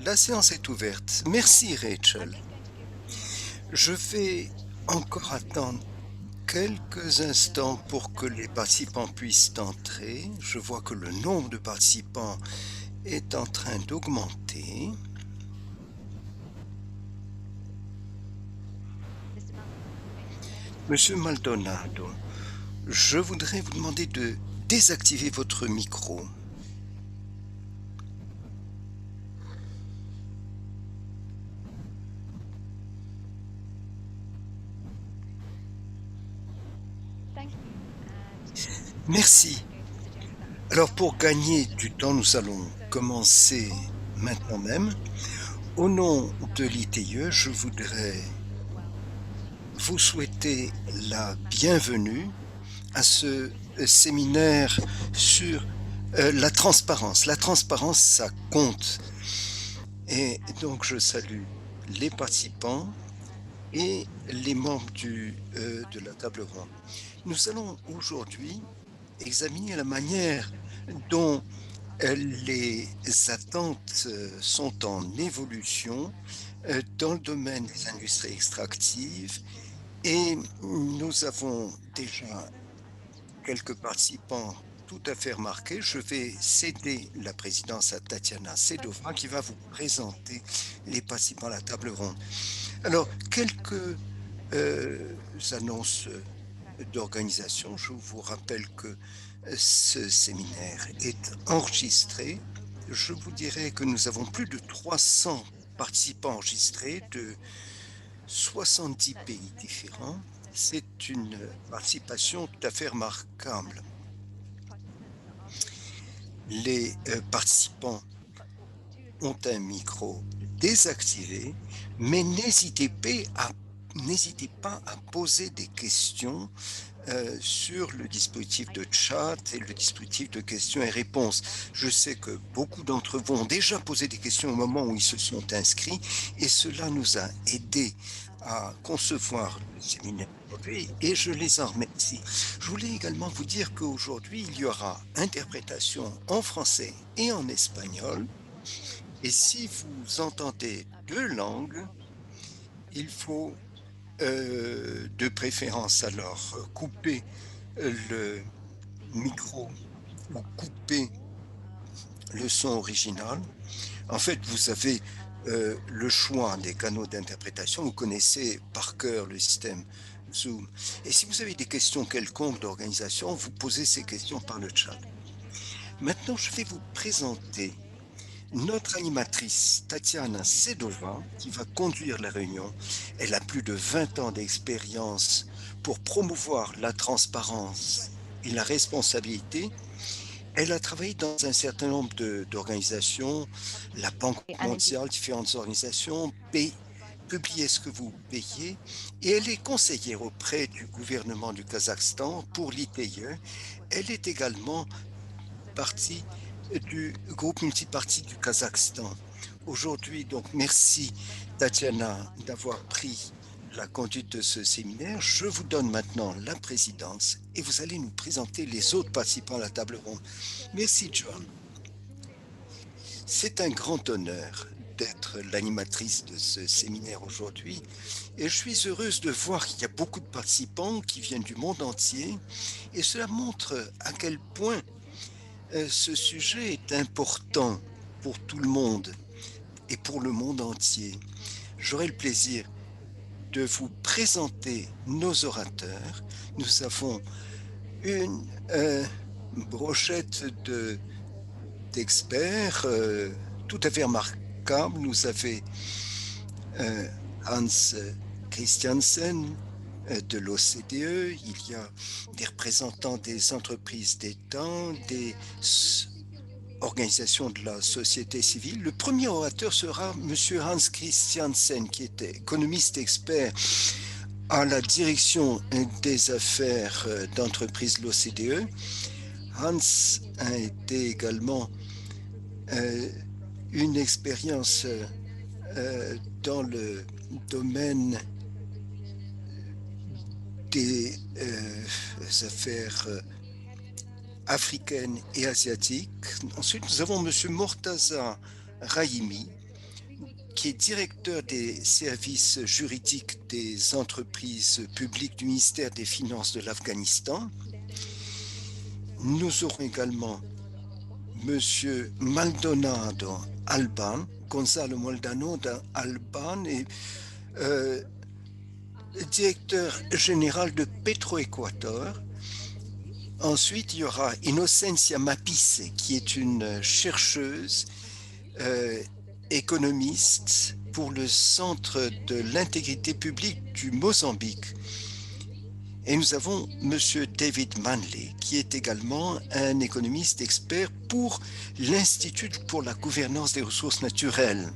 La séance est ouverte. Merci Rachel. Je vais encore attendre quelques instants pour que les participants puissent entrer. Je vois que le nombre de participants est en train d'augmenter. Monsieur Maldonado, je voudrais vous demander de désactiver votre micro. Merci. Alors pour gagner du temps, nous allons commencer maintenant même. Au nom de l'ITIE, je voudrais vous souhaiter la bienvenue à ce séminaire sur la transparence. La transparence, ça compte. Et donc, je salue les participants et les membres de la table ronde. Nous allons aujourd'hui examiner la manière dont les attentes sont en évolution dans le domaine des industries extractives et nous avons déjà quelques participants tout à fait remarqués. Je vais céder la présidence à Tatiana Sedova qui va vous présenter les participants à la table ronde. Alors, quelques annonces d'organisation. Je vous rappelle que ce séminaire est enregistré. Je vous dirais que nous avons plus de 300 participants enregistrés de 70 pays différents. C'est une participation tout à fait remarquable. Les participants ont un micro désactivé, mais n'hésitez pas à poser des questions sur le dispositif de chat et le dispositif de questions et réponses. Je sais que beaucoup d'entre vous ont déjà posé des questions au moment où ils se sont inscrits et cela nous a aidés à concevoir le séminaire et je les en remercie. Je voulais également vous dire qu'aujourd'hui, il y aura interprétation en français et en espagnol. Et si vous entendez deux langues, il faut de préférence alors couper le micro ou couper le son original. En fait, vous avez le choix des canaux d'interprétation. Vous connaissez par cœur le système Zoom. Et si vous avez des questions quelconques d'organisation, vous posez ces questions par le chat. Maintenant, je vais vous présenter notre animatrice, Tatiana Sedova, qui va conduire la réunion. Elle a plus de 20 ans d'expérience pour promouvoir la transparence et la responsabilité. Elle a travaillé dans un certain nombre d'organisations, la Banque mondiale, différentes organisations, publier ce que vous payez, et elle est conseillère auprès du gouvernement du Kazakhstan pour l'ITIE. Elle est également partie du groupe multiparti du Kazakhstan. Aujourd'hui, donc, merci Tatiana d'avoir pris la conduite de ce séminaire. Je vous donne maintenant la présidence et vous allez nous présenter les autres participants à la table ronde. Merci, John. C'est un grand honneur d'être l'animatrice de ce séminaire aujourd'hui et je suis heureuse de voir qu'il y a beaucoup de participants qui viennent du monde entier et cela montre à quel point ce sujet est important pour tout le monde et pour le monde entier. J'aurai le plaisir de vous présenter nos orateurs. Nous avons une brochette d'experts tout à fait remarquable. Nous avons Hans Christiansen de l'OCDE, il y a des représentants des entreprises d'État, des organisations de la société civile. Le premier orateur sera M. Hans Christiansen, qui est économiste expert à la direction des affaires d'entreprise de l'OCDE. Hans a été également une expérience dans le domaine des affaires africaines et asiatiques. Ensuite, nous avons M. Mortaza Rahimi, qui est directeur des services juridiques des entreprises publiques du ministère des Finances de l'Afghanistan. Nous aurons également Monsieur Maldonado Alban, Gonzalo Maldonado Alban, et euh, directeur général de Petroéquateur. Ensuite, il y aura Inocencia Mapisse, qui est une chercheuse économiste pour le Centre de l'intégrité publique du Mozambique. Et nous avons Monsieur David Manley, qui est également un économiste expert pour l'Institut pour la gouvernance des ressources naturelles.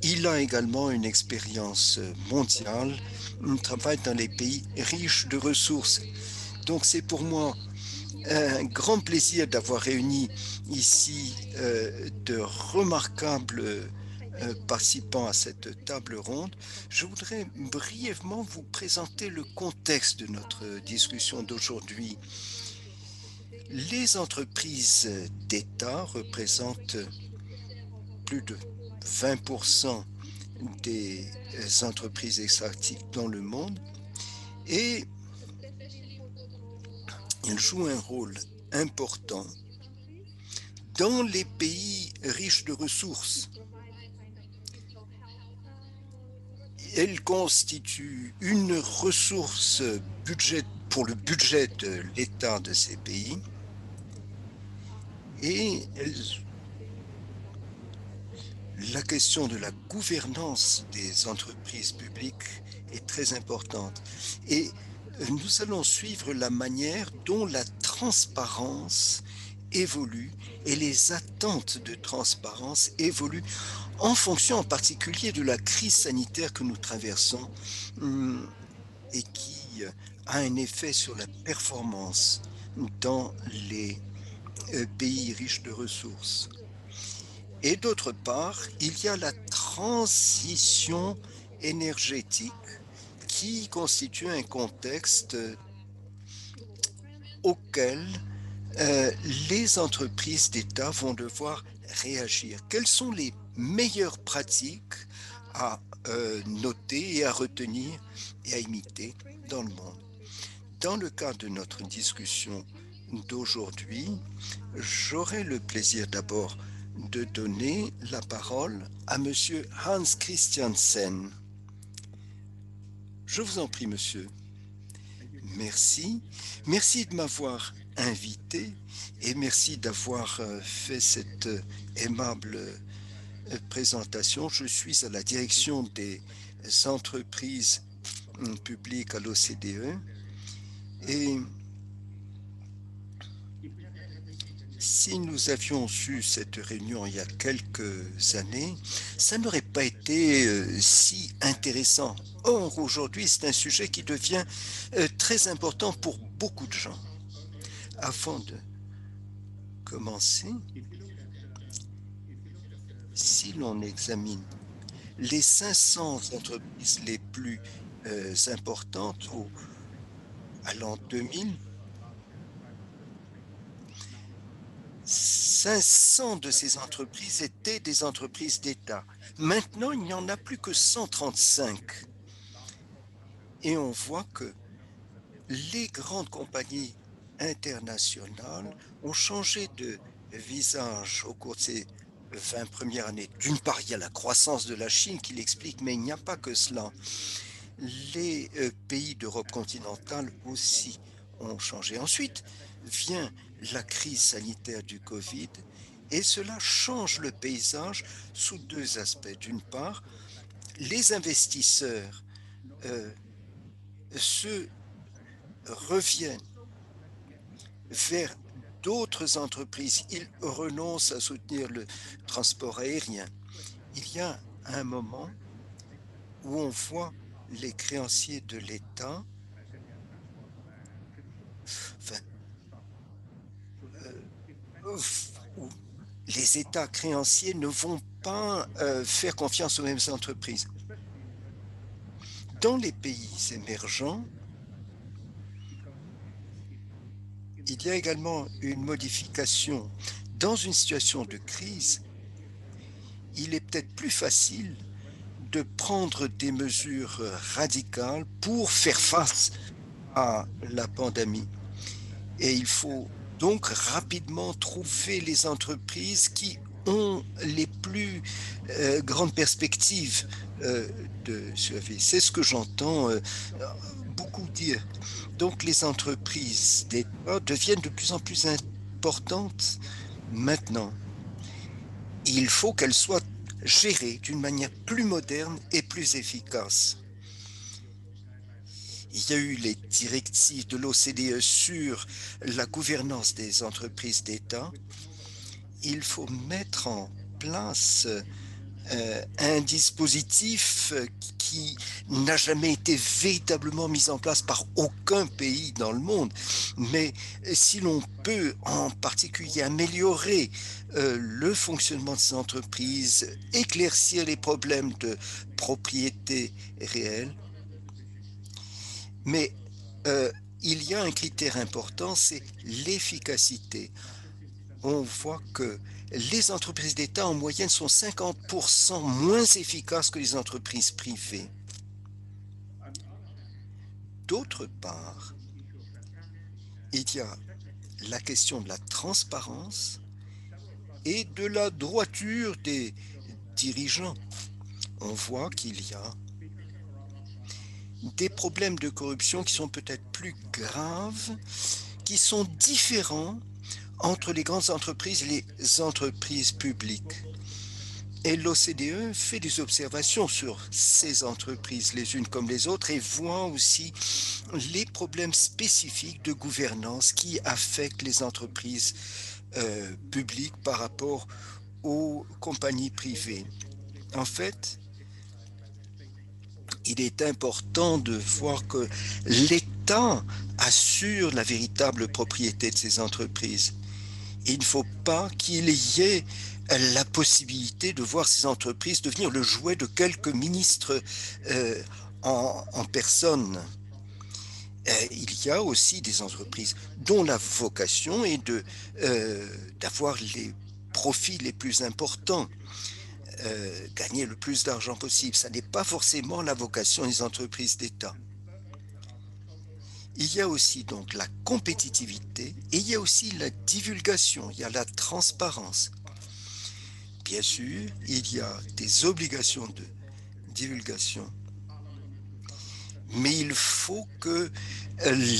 Il a également une expérience mondiale, il travaille dans les pays riches de ressources. Donc c'est pour moi un grand plaisir d'avoir réuni ici de remarquables participants à cette table ronde. Je voudrais brièvement vous présenter le contexte de notre discussion d'aujourd'hui. Les entreprises d'État représentent plus de 20% des entreprises extractives dans le monde et elles jouent un rôle important dans les pays riches de ressources. Elles constituent une ressource pour le budget de l'État de ces pays et la question de la gouvernance des entreprises publiques est très importante. Et nous allons suivre la manière dont la transparence évolue et les attentes de transparence évoluent en fonction en particulier de la crise sanitaire que nous traversons et qui a un effet sur la performance dans les pays riches de ressources. Et d'autre part, il y a la transition énergétique qui constitue un contexte auquel les entreprises d'État vont devoir réagir. Quelles sont les meilleures pratiques à noter et à retenir et à imiter dans le monde? Dans le cadre de notre discussion d'aujourd'hui, j'aurai le plaisir d'abord de donner la parole à Monsieur Hans Christiansen. Je vous en prie, monsieur. Merci. Merci de m'avoir invité et merci d'avoir fait cette aimable présentation. Je suis à la direction des entreprises publiques à l'OCDE et si nous avions eu cette réunion il y a quelques années, ça n'aurait pas été si intéressant. Or, aujourd'hui, c'est un sujet qui devient très important pour beaucoup de gens. Avant de commencer, si l'on examine les 500 entreprises les plus importantes à l'an 2000, 500 de ces entreprises étaient des entreprises d'État. Maintenant, il n'y en a plus que 135. Et on voit que les grandes compagnies internationales ont changé de visage au cours de ces 20 premières années. D'une part, il y a la croissance de la Chine qui l'explique, mais il n'y a pas que cela. Les pays d'Europe continentale aussi ont changé. Ensuite vient la crise sanitaire du Covid et cela change le paysage sous deux aspects. D'une part, les investisseurs se reviennent vers d'autres entreprises. Ils renoncent à soutenir le transport aérien. Il y a un moment où on voit les créanciers de l'État, où les États créanciers ne vont pas faire confiance aux mêmes entreprises. Dans les pays émergents, il y a également une modification. Dans une situation de crise, il est peut-être plus facile de prendre des mesures radicales pour faire face à la pandémie. Et il faut donc rapidement trouver les entreprises qui ont les plus grandes perspectives de survie. C'est ce que j'entends beaucoup dire. Donc les entreprises d'État deviennent de plus en plus importantes maintenant. Il faut qu'elles soient gérées d'une manière plus moderne et plus efficace. Il y a eu les directives de l'OCDE sur la gouvernance des entreprises d'État. Il faut mettre en place un dispositif qui n'a jamais été véritablement mis en place par aucun pays dans le monde. Mais si l'on peut en particulier améliorer le fonctionnement de ces entreprises, éclaircir les problèmes de propriété réelle, mais euh, il y a un critère important, c'est l'efficacité. On voit que les entreprises d'État en moyenne sont 50% moins efficaces que les entreprises privées. D'autre part, il y a la question de la transparence et de la droiture des dirigeants. On voit qu'il y a des problèmes de corruption qui sont peut-être plus graves, qui sont différents entre les grandes entreprises et les entreprises publiques. Et l'OCDE fait des observations sur ces entreprises, les unes comme les autres, et voit aussi les problèmes spécifiques de gouvernance qui affectent les entreprises publiques par rapport aux compagnies privées. En fait, il est important de voir que l'État assure la véritable propriété de ces entreprises. Il ne faut pas qu'il y ait la possibilité de voir ces entreprises devenir le jouet de quelques ministres euh, en personne. Il y a aussi des entreprises dont la vocation est d'avoir les profits les plus importants, gagner le plus d'argent possible. Ça n'est pas forcément la vocation des entreprises d'État. Il y a aussi donc la compétitivité et il y a aussi la divulgation, il y a la transparence. Bien sûr, il y a des obligations de divulgation, mais il faut que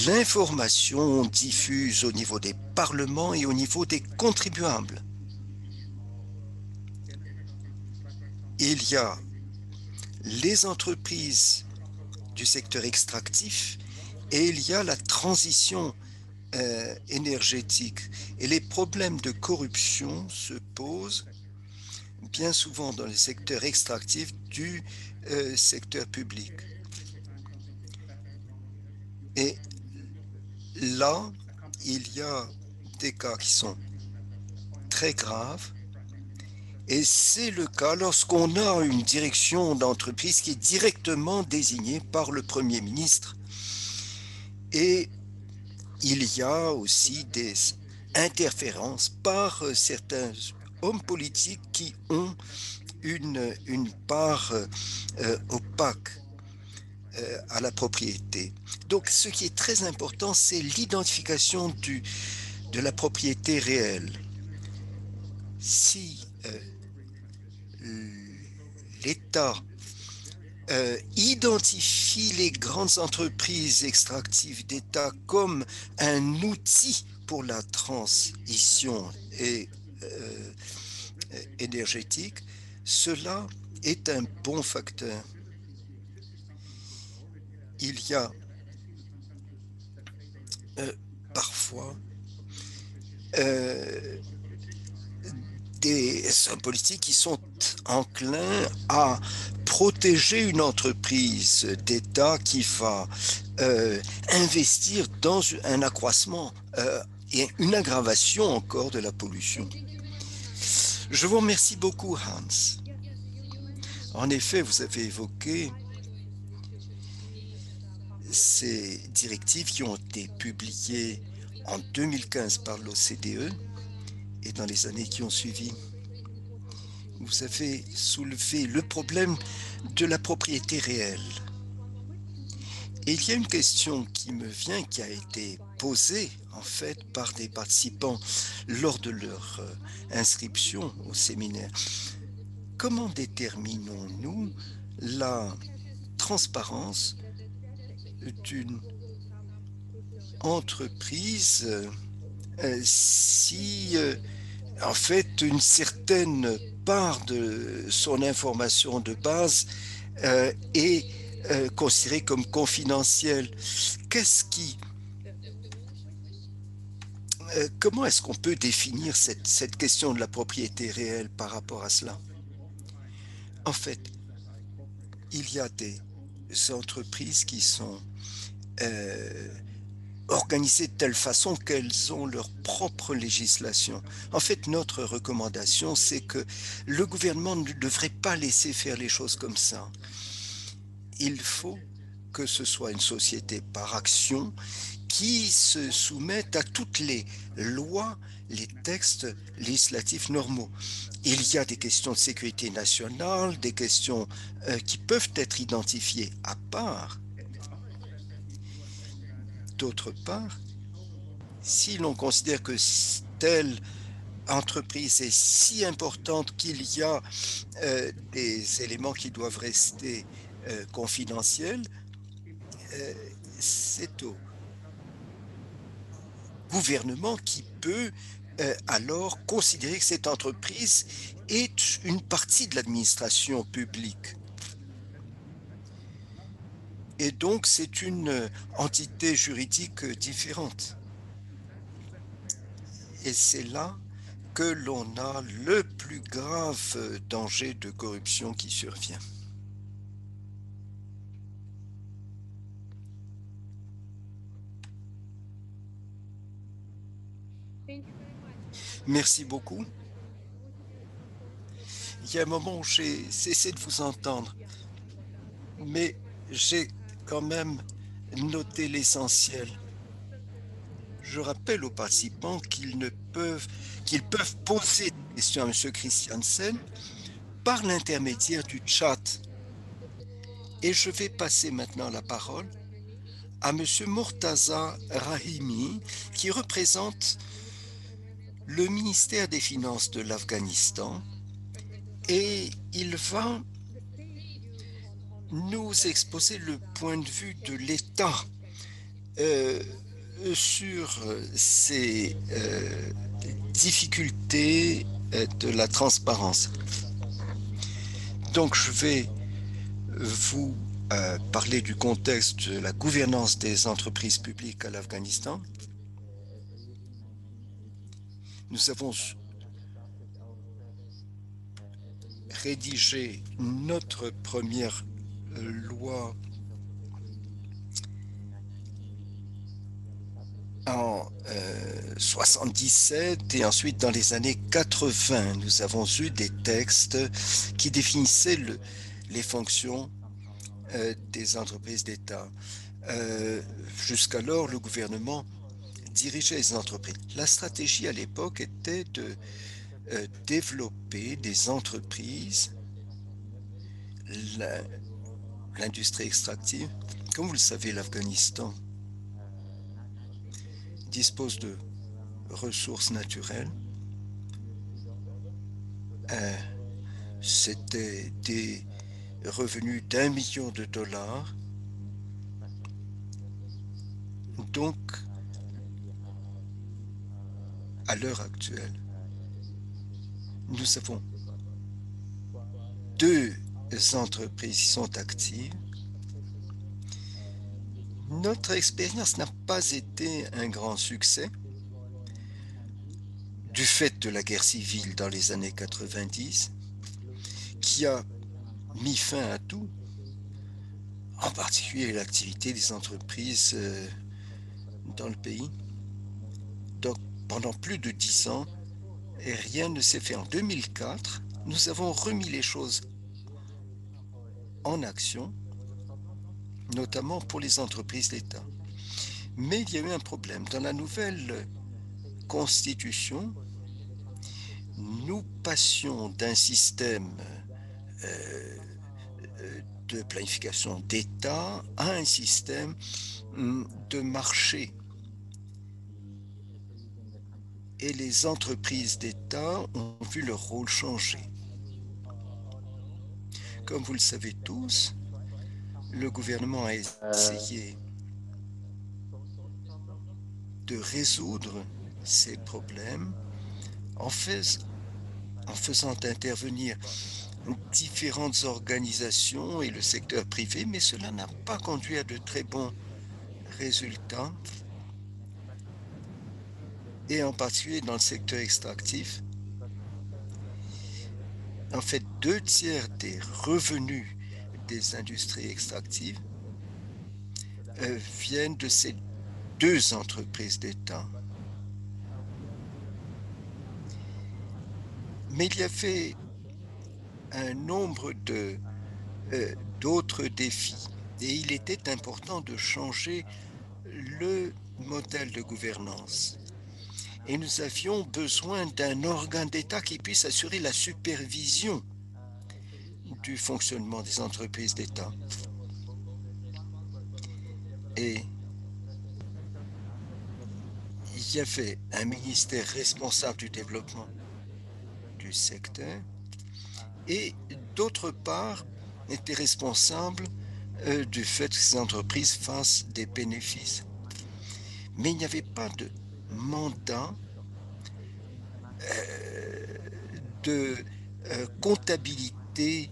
l'information diffuse au niveau des parlements et au niveau des contribuables. Il y a les entreprises du secteur extractif et il y a la transition énergétique. Et les problèmes de corruption se posent bien souvent dans les secteurs extractifs du secteur public. Et là, il y a des cas qui sont très graves. Et c'est le cas lorsqu'on a une direction d'entreprise qui est directement désignée par le Premier ministre. Et il y a aussi des interférences par certains hommes politiques qui ont une part opaque à la propriété. Donc, ce qui est très important, c'est l'identification de la propriété réelle. Si l'État identifie les grandes entreprises extractives d'État comme un outil pour la transition énergétique, cela est un bon facteur. Il y a parfois des hommes politiques qui sont enclins à protéger une entreprise d'État qui va investir dans un accroissement et une aggravation encore de la pollution. Je vous remercie beaucoup, Hans. En effet, vous avez évoqué ces directives qui ont été publiées en 2015 par l'OCDE et dans les années qui ont suivi. vous avez soulevé le problème de la propriété réelle. Et il y a une question qui me vient, qui a été posée en fait par des participants lors de leur inscription au séminaire. Comment déterminons-nous la transparence d'une entreprise si en fait une certaine part de son information de base est considérée comme confidentielle? Qu'est-ce qui, comment est-ce qu'on peut définir cette question de la propriété réelle par rapport à cela? En fait, il y a des entreprises qui sont euh, organisées de telle façon qu'elles ont leur propre législation. En fait, notre recommandation, c'est que le gouvernement ne devrait pas laisser faire les choses comme ça. Il faut que ce soit une société par action qui se soumette à toutes les lois, les textes législatifs normaux. Il y a des questions de sécurité nationale, des questions qui peuvent être identifiées à part. D'autre part, si l'on considère que telle entreprise est si importante qu'il y a des éléments qui doivent rester confidentiels, euh, c'est au gouvernement qui peut alors considérer que cette entreprise est une partie de l'administration publique. Et donc, c'est une entité juridique différente. Et c'est là que l'on a le plus grave danger de corruption qui survient. Merci beaucoup. Il y a un moment où j'ai cessé de vous entendre, mais j'ai quand même noté l'essentiel. Je rappelle aux participants qu'ils peuvent poser des questions à M. Christiansen par l'intermédiaire du chat. Et je vais passer maintenant la parole à M. Murtaza Rahimi, qui représente le ministère des Finances de l'Afghanistan, et il va nous exposer le point de vue de l'État euh, sur ces difficultés de la transparence. Donc, je vais vous parler du contexte de la gouvernance des entreprises publiques à l'Afghanistan. Nous avons rédigé notre première loi en 77 et ensuite dans les années 80, nous avons eu des textes qui définissaient les fonctions des entreprises d'État. Jusqu'alors, le gouvernement dirigeait les entreprises. La stratégie à l'époque était de développer des entreprises, l'industrie extractive. Comme vous le savez, l'Afghanistan dispose de ressources naturelles. C'était des revenus d'1 million de dollars. Donc, à l'heure actuelle, nous avons 2 entreprises qui sont actives. Notre expérience n'a pas été un grand succès du fait de la guerre civile dans les années 90, qui a mis fin à tout, en particulier l'activité des entreprises dans le pays. Donc, pendant plus de 10 ans, et rien ne s'est fait. En 2004, nous avons remis les choses en action, notamment pour les entreprises d'État. Mais il y a eu un problème. Dans la nouvelle constitution, nous passions d'un système euh, de planification d'État à un système de marché. Et les entreprises d'État ont vu leur rôle changer. Comme vous le savez tous, le gouvernement a essayé de résoudre ces problèmes en, en faisant intervenir différentes organisations et le secteur privé, mais cela n'a pas conduit à de très bons résultats, et en particulier dans le secteur extractif. En fait, 2 tiers des revenus des industries extractives viennent de ces 2 entreprises d'État. Mais il y avait un nombre d'autres défis et il était important de changer le modèle de gouvernance. Et nous avions besoin d'un organe d'État qui puisse assurer la supervision du fonctionnement des entreprises d'État. Et il y avait un ministère responsable du développement du secteur et d'autre part était responsable du fait que ces entreprises fassent des bénéfices. Mais il n'y avait pas de mandat de comptabilité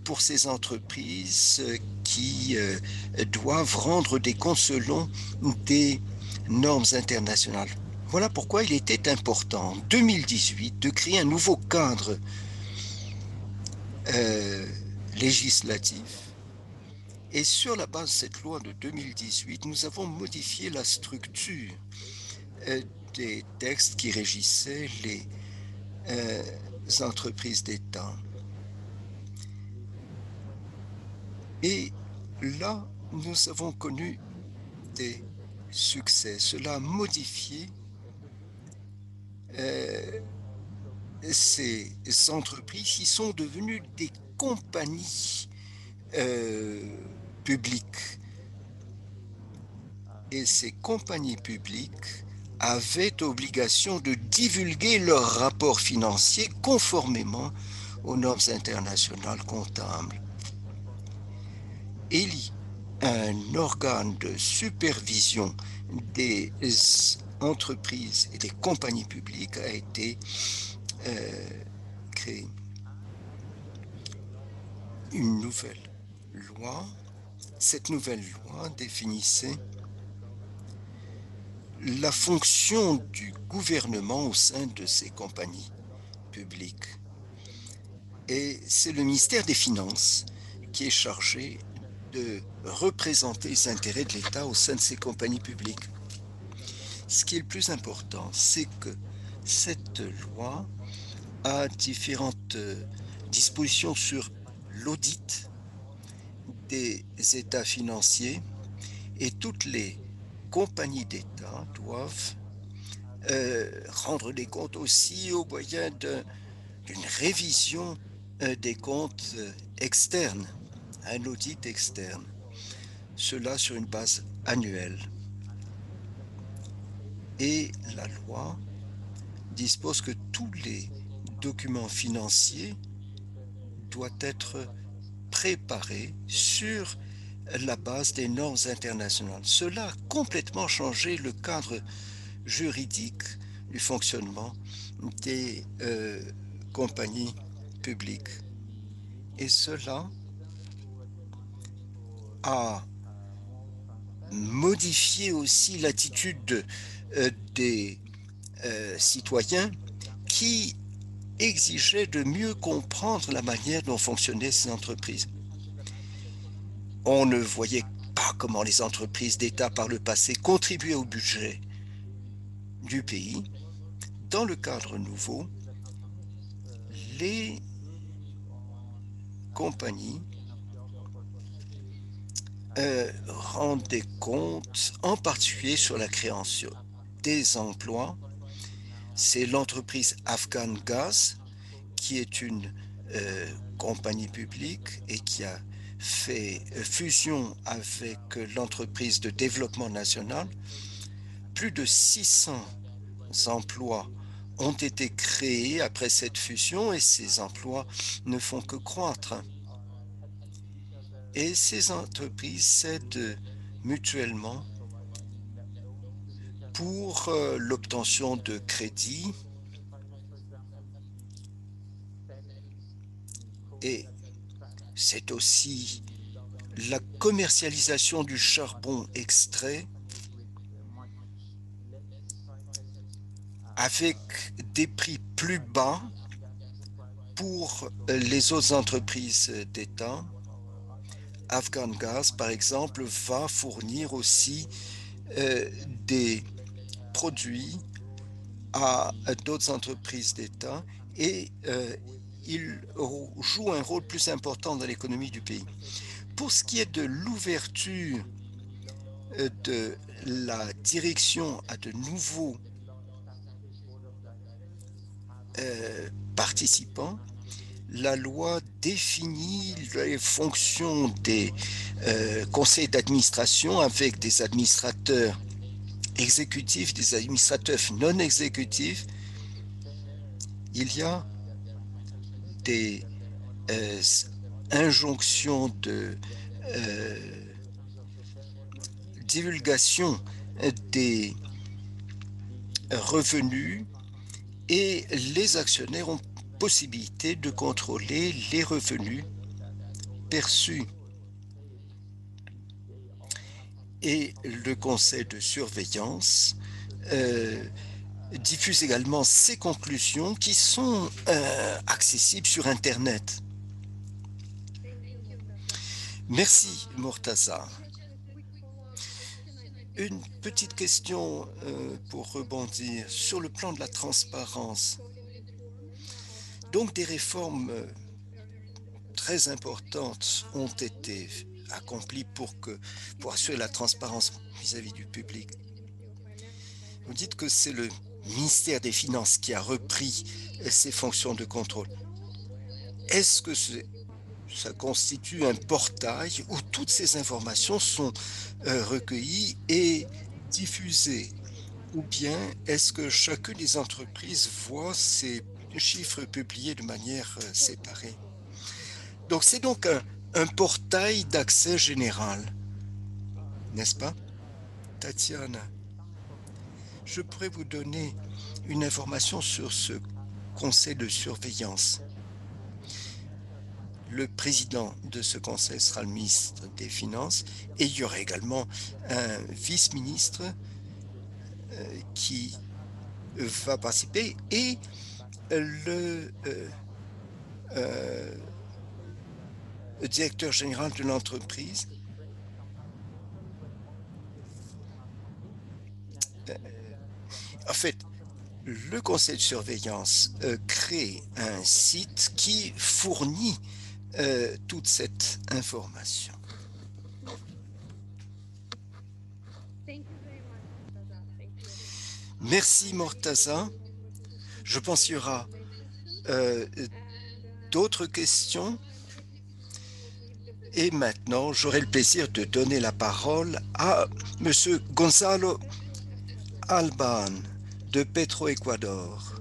pour ces entreprises qui doivent rendre des comptes selon des normes internationales. Voilà pourquoi il était important en 2018 de créer un nouveau cadre euh, législatif. Et sur la base de cette loi de 2018, nous avons modifié la structure euh, des textes qui régissaient les entreprises d'État. Et là, nous avons connu des succès. Cela a modifié ces entreprises qui sont devenues des compagnies publiques. Et ces compagnies publiques avaient obligation de divulguer leurs rapports financiers conformément aux normes internationales comptables. Il y a un organe de supervision des entreprises et des compagnies publiques a été créé. Une nouvelle loi, cette nouvelle loi définissait la fonction du gouvernement au sein de ces compagnies publiques. Et c'est le ministère des Finances qui est chargé de représenter les intérêts de l'État au sein de ces compagnies publiques. Ce qui est le plus important, c'est que cette loi a différentes dispositions sur l'audit des états financiers et toutes les compagnies d'État doivent rendre des comptes aussi au moyen d'une révision des comptes externes, un audit externe, cela sur une base annuelle. Et la loi dispose que tous les documents financiers doivent être préparés sur la base des normes internationales. Cela a complètement changé le cadre juridique du fonctionnement des compagnies publiques. Et cela a modifié aussi l'attitude des citoyens qui exigeaient de mieux comprendre la manière dont fonctionnaient ces entreprises. On ne voyait pas comment les entreprises d'État par le passé contribuaient au budget du pays. Dans le cadre nouveau, les compagnies rendent des comptes, en particulier sur la création des emplois, c'est l'entreprise Afghan Gaz, qui est une compagnie publique et qui a fait fusion avec l'entreprise de développement national. Plus de 600 emplois ont été créés après cette fusion et ces emplois ne font que croître. Et ces entreprises s'aident mutuellement pour l'obtention de crédits et c'est aussi la commercialisation du charbon extrait avec des prix plus bas pour les autres entreprises d'État. Afghan Gaz, par exemple, va fournir aussi des produits à d'autres entreprises d'État et il joue un rôle plus important dans l'économie du pays. Pour ce qui est de l'ouverture de la direction à de nouveaux participants, la loi définit les fonctions des conseils d'administration avec des administrateurs exécutifs, des administrateurs non exécutifs. Il y a des injonctions de divulgation des revenus et les actionnaires ont possibilité de contrôler les revenus perçus. Et le conseil de surveillance diffuse également ses conclusions qui sont accessibles sur Internet. Merci, Mortaza. Une petite question pour rebondir sur le plan de la transparence. Donc, des réformes très importantes ont été accomplies pour assurer la transparence vis-à-vis du public. Vous dites que c'est le ministère des Finances qui a repris ses fonctions de contrôle. Est-ce que ça constitue un portail où toutes ces informations sont recueillies et diffusées? Ou bien est-ce que chacune des entreprises voit ces chiffres publiés de manière séparée? Donc c'est donc un portail d'accès général, n'est-ce pas, Tatiana? Je pourrais vous donner une information sur ce conseil de surveillance. Le président de ce conseil sera le ministre des Finances et il y aura également un vice-ministre qui va participer et le directeur général de l'entreprise. En fait, le conseil de surveillance crée un site qui fournit toute cette information. Merci, Mortaza. Je pense qu'il y aura d'autres questions. Et maintenant, j'aurai le plaisir de donner la parole à Monsieur Gonzalo Alban de Petroecuador.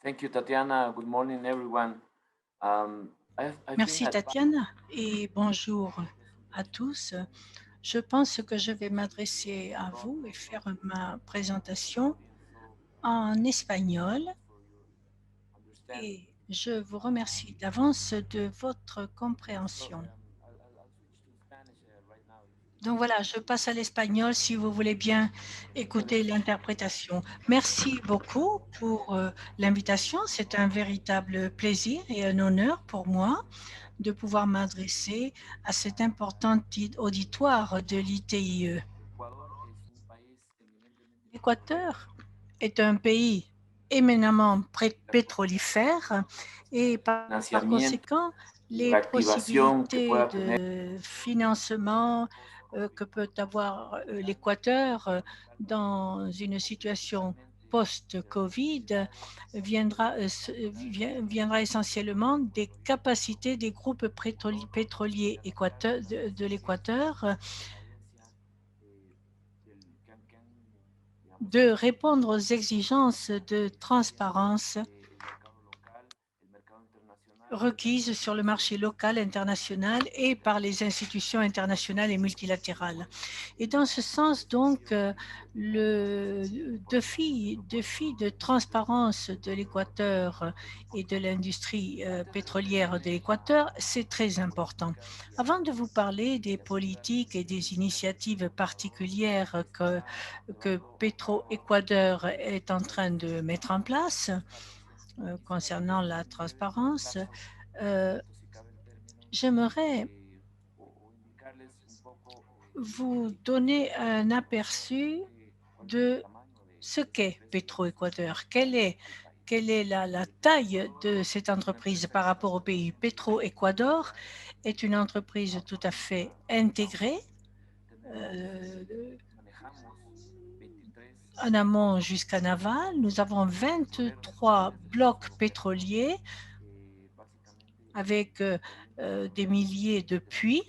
Thank you, Tatiana. Good morning, everyone. Merci, Tatiana, et bonjour à tous. Je pense que je vais m'adresser à vous et faire ma présentation en espagnol. Et je vous remercie d'avance de votre compréhension. Donc voilà, je passe à l'espagnol si vous voulez bien écouter l'interprétation. Merci beaucoup pour l'invitation. C'est un véritable plaisir et un honneur pour moi de pouvoir m'adresser à cet important auditoire de l'ITIE. L'Équateur est un pays éminemment pétrolifère et par conséquent, les possibilités de financement que peut avoir l'Équateur dans une situation post-Covid viendra essentiellement des capacités des groupes pétroliers de l'Équateur de répondre aux exigences de transparence requises sur le marché local, international et par les institutions internationales et multilatérales. Et dans ce sens, donc, le défi de transparence de l'Équateur et de l'industrie pétrolière de l'Équateur, c'est très important. Avant de vous parler des politiques et des initiatives particulières que Petro-Équateur est en train de mettre en place, concernant la transparence, j'aimerais vous donner un aperçu de ce qu'est Petro-Équateur. Quelle est la taille de cette entreprise par rapport au pays? Petro-Équateur est une entreprise tout à fait intégrée, en amont jusqu'en aval. Nous avons 23 blocs pétroliers avec des milliers de puits.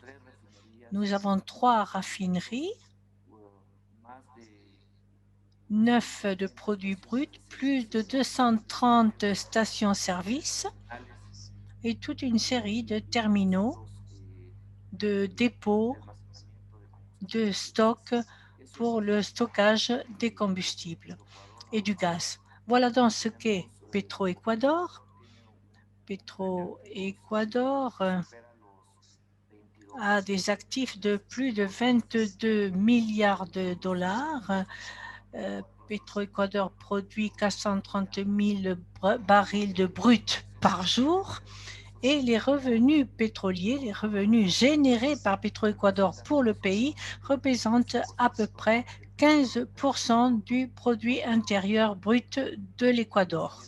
Nous avons 3 raffineries, 9 de produits bruts, plus de 230 stations-service et toute une série de terminaux, de dépôts, de stocks pour le stockage des combustibles et du gaz. Voilà donc ce qu'est Petro-Équateur. Petro-Équateur a des actifs de plus de 22 milliards de dollars. Petro-Équateur produit 430 000 barils de brut par jour et les revenus pétroliers, les revenus générés par Petro-Équateur pour le pays représentent à peu près 15% du produit intérieur brut de l'Équateur.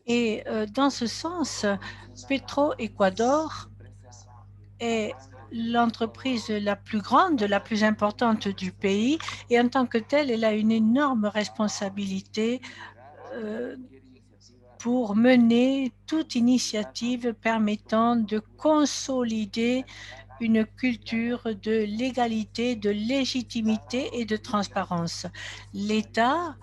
Et dans ce sens, Petro-Équateur est l'entreprise la plus grande, la plus importante du pays et en tant que telle, elle a une énorme responsabilité pour mener toute initiative permettant de consolider une culture de légalité, de légitimité et de transparence. L'État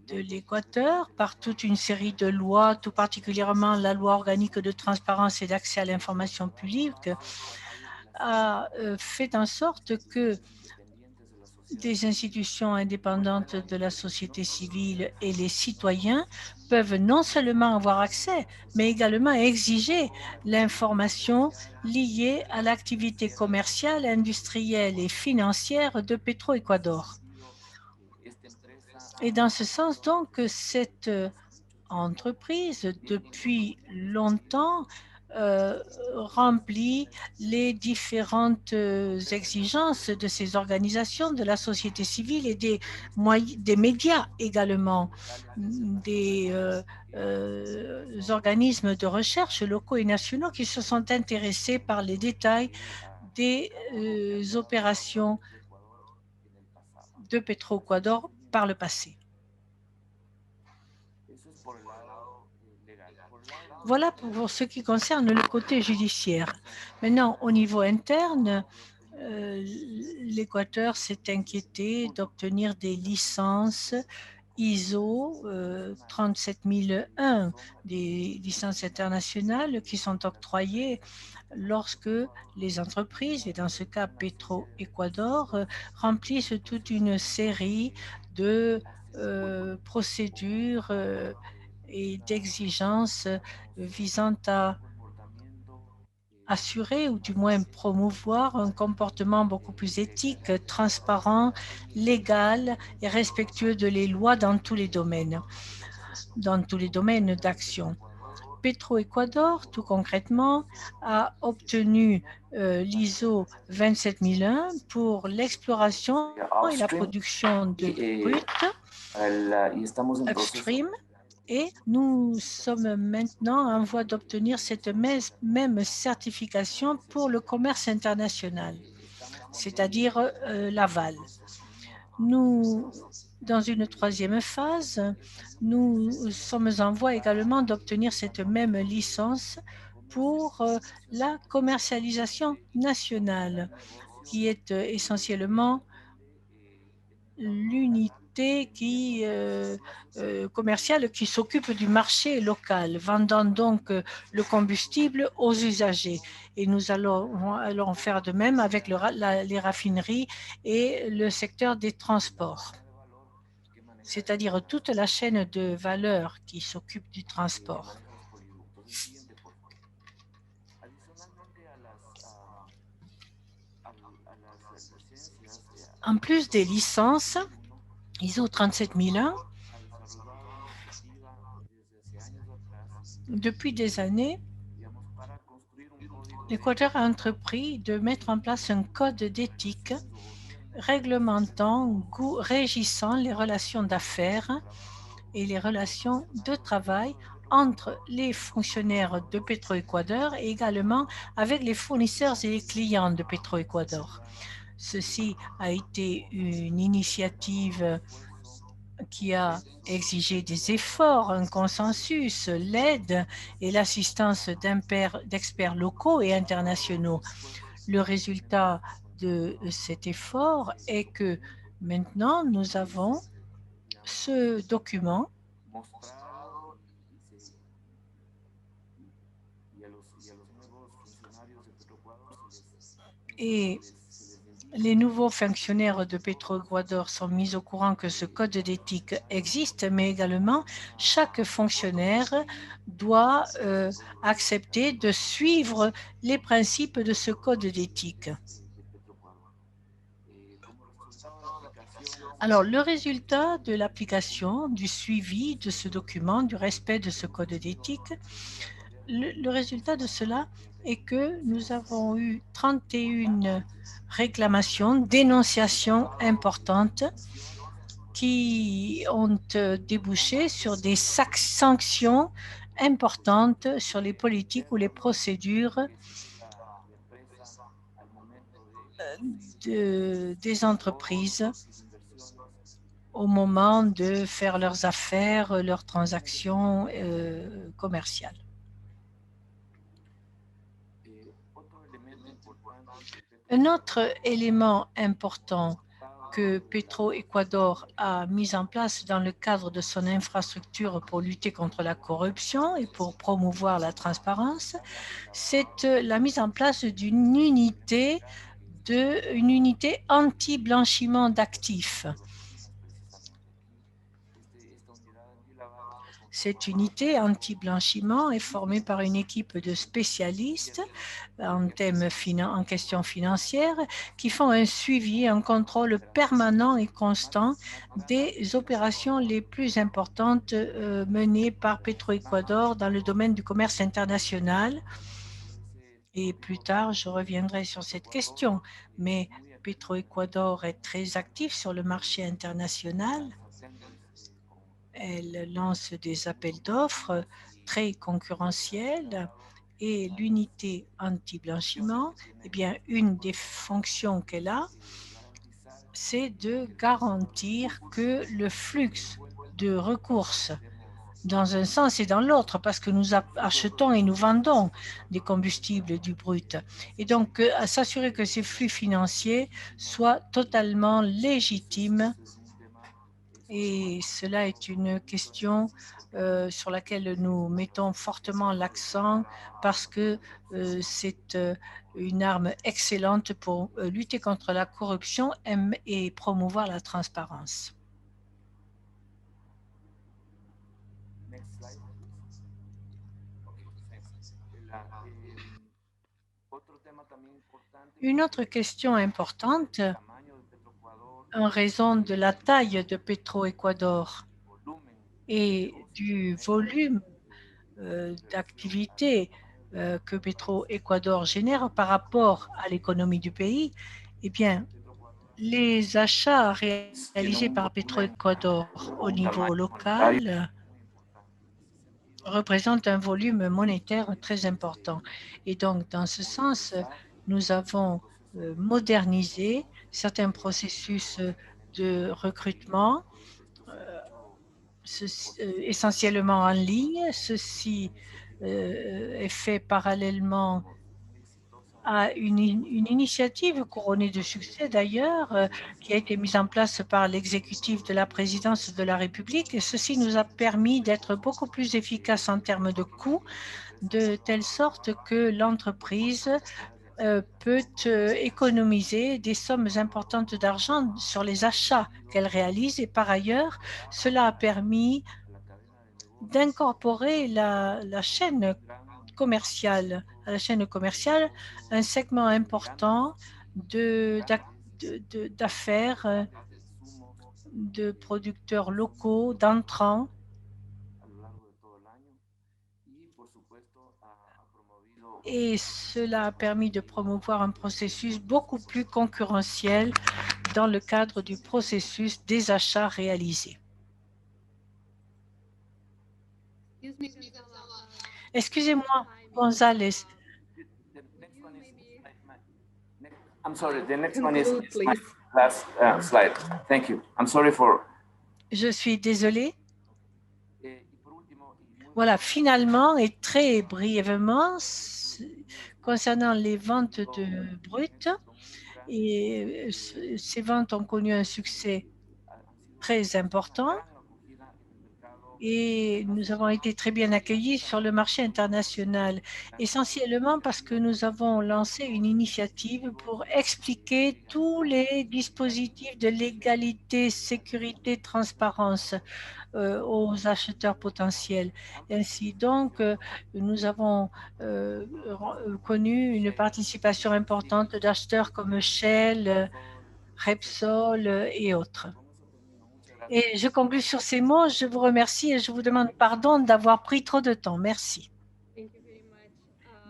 de l'Équateur, par toute une série de lois, tout particulièrement la loi organique de transparence et d'accès à l'information publique, a fait en sorte que des institutions indépendantes de la société civile et les citoyens peuvent non seulement avoir accès, mais également exiger l'information liée à l'activité commerciale, industrielle et financière de Petro-Équateur. Et dans ce sens, donc, cette entreprise, depuis longtemps, remplit les différentes exigences de ces organisations, de la société civile et des médias également, des organismes de recherche locaux et nationaux qui se sont intéressés par les détails des opérations de Petro-Équateur par le passé. Voilà pour ce qui concerne le côté judiciaire. Maintenant, au niveau interne, l'Équateur s'est inquiété d'obtenir des licences ISO 37001, des licences internationales qui sont octroyées lorsque les entreprises, et dans ce cas Petro-Équateur, remplissent toute une série de procédures et d'exigences visant à assurer ou du moins promouvoir un comportement beaucoup plus éthique, transparent, légal et respectueux de les lois dans tous les domaines d'action. Petro-Équateur, tout concrètement, a obtenu l'ISO 27001 pour l'exploration et la production de brut upstream Et nous sommes maintenant en voie d'obtenir cette même certification pour le commerce international, c'est-à-dire l'aval. Nous, dans une troisième phase, nous sommes en voie également d'obtenir cette même licence pour la commercialisation nationale, qui est essentiellement l'unité commerciale qui s'occupe du marché local, vendant donc le combustible aux usagers. Et nous allons faire de même avec les raffineries et le secteur des transports, c'est-à-dire toute la chaîne de valeur qui s'occupe du transport. En plus des licences ISO 37001, depuis des années, l'Équateur a entrepris de mettre en place un code d'éthique réglementant, régissant les relations d'affaires et les relations de travail entre les fonctionnaires de Petroéquateur et également avec les fournisseurs et les clients de Petroéquateur. Ceci a été une initiative qui a exigé des efforts, un consensus, l'aide et l'assistance d'experts locaux et internationaux. Le résultat de cet effort est que maintenant nous avons ce document et les nouveaux fonctionnaires de Petroéquateur sont mis au courant que ce code d'éthique existe, mais également chaque fonctionnaire doit accepter de suivre les principes de ce code d'éthique. Alors, le résultat de l'application, du suivi de ce document, du respect de ce code d'éthique, le résultat de cela est que nous avons eu 31 réclamations, dénonciations importantes qui ont débouché sur des sanctions importantes sur les politiques ou les procédures des entreprises au moment de faire leurs affaires, leurs transactions commerciales. Un autre élément important que Petroéquateur a mis en place dans le cadre de son infrastructure pour lutter contre la corruption et pour promouvoir la transparence, c'est la mise en place d'une unité anti-blanchiment d'actifs. Cette unité anti-blanchiment est formée par une équipe de spécialistes en questions financières qui font un suivi, un contrôle permanent et constant des opérations les plus importantes menées par Petroéquateur dans le domaine du commerce international. Et plus tard, je reviendrai sur cette question, mais Petroéquateur est très actif sur le marché international. Elle lance des appels d'offres très concurrentiels et l'unité anti-blanchiment, eh bien, une des fonctions qu'elle a, c'est de garantir que le flux de ressources dans un sens et dans l'autre, parce que nous achetons et nous vendons des combustibles du brut. Et donc, à s'assurer que ces flux financiers soient totalement légitimes. Et cela est une question sur laquelle nous mettons fortement l'accent parce que c'est une arme excellente pour lutter contre la corruption et promouvoir la transparence. Une autre question importante, en raison de la taille de Petroéquateur et du volume d'activité que Petroéquateur génère par rapport à l'économie du pays, eh bien, les achats réalisés par Petroéquateur au niveau local représente un volume monétaire très important. Et donc, dans ce sens, nous avons modernisé certains processus de recrutement, essentiellement en ligne. Ceci est fait parallèlement à une initiative couronnée de succès d'ailleurs, qui a été mise en place par l'exécutif de la présidence de la République. Et ceci nous a permis d'être beaucoup plus efficaces en termes de coûts, de telle sorte que l'entreprise peut économiser des sommes importantes d'argent sur les achats qu'elle réalise. Et par ailleurs, cela a permis d'incorporer la chaîne commerciale, à la chaîne commerciale, un segment important d'affaires de producteurs locaux, d'entrants. Et cela a permis de promouvoir un processus beaucoup plus concurrentiel dans le cadre du processus des achats réalisés. Excusez-moi, González. I'm sorry, the next one is my last slide. Thank you. I'm sorry for... Je suis désolée. Voilà, finalement et très brièvement, concernant les ventes de brut, et ces ventes ont connu un succès très important et nous avons été très bien accueillis sur le marché international, essentiellement parce que nous avons lancé une initiative pour expliquer tous les dispositifs de légalité, sécurité, transparence aux acheteurs potentiels. Ainsi donc, nous avons connu une participation importante d'acheteurs comme Shell, Repsol et autres. Et je conclue sur ces mots. Je vous remercie et je vous demande pardon d'avoir pris trop de temps. Merci.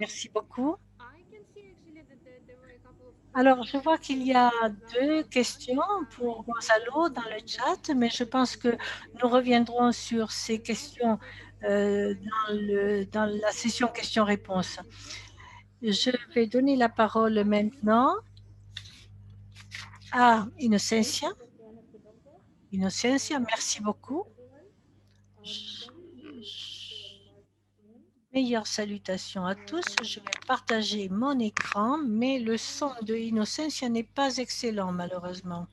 Merci beaucoup. Alors, je vois qu'il y a 2 questions pour Gonzalo dans le chat, mais je pense que nous reviendrons sur ces questions dans la session questions-réponses. Je vais donner la parole maintenant à Innocencia. Innocencia, merci beaucoup. Meilleures salutations à tous. Je vais partager mon écran, mais le son de Innocencia n'est pas excellent, malheureusement.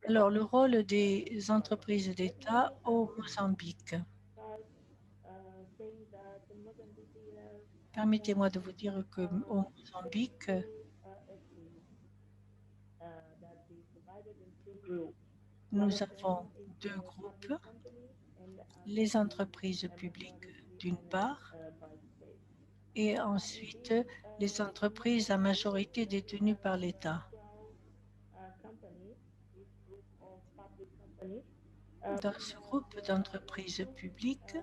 Alors, le rôle des entreprises d'État au Mozambique. Permettez-moi de vous dire qu'au Mozambique, nous avons 2 groupes, les entreprises publiques d'une part, et ensuite les entreprises à majorité détenues par l'État. Dans ce groupe d'entreprises publiques,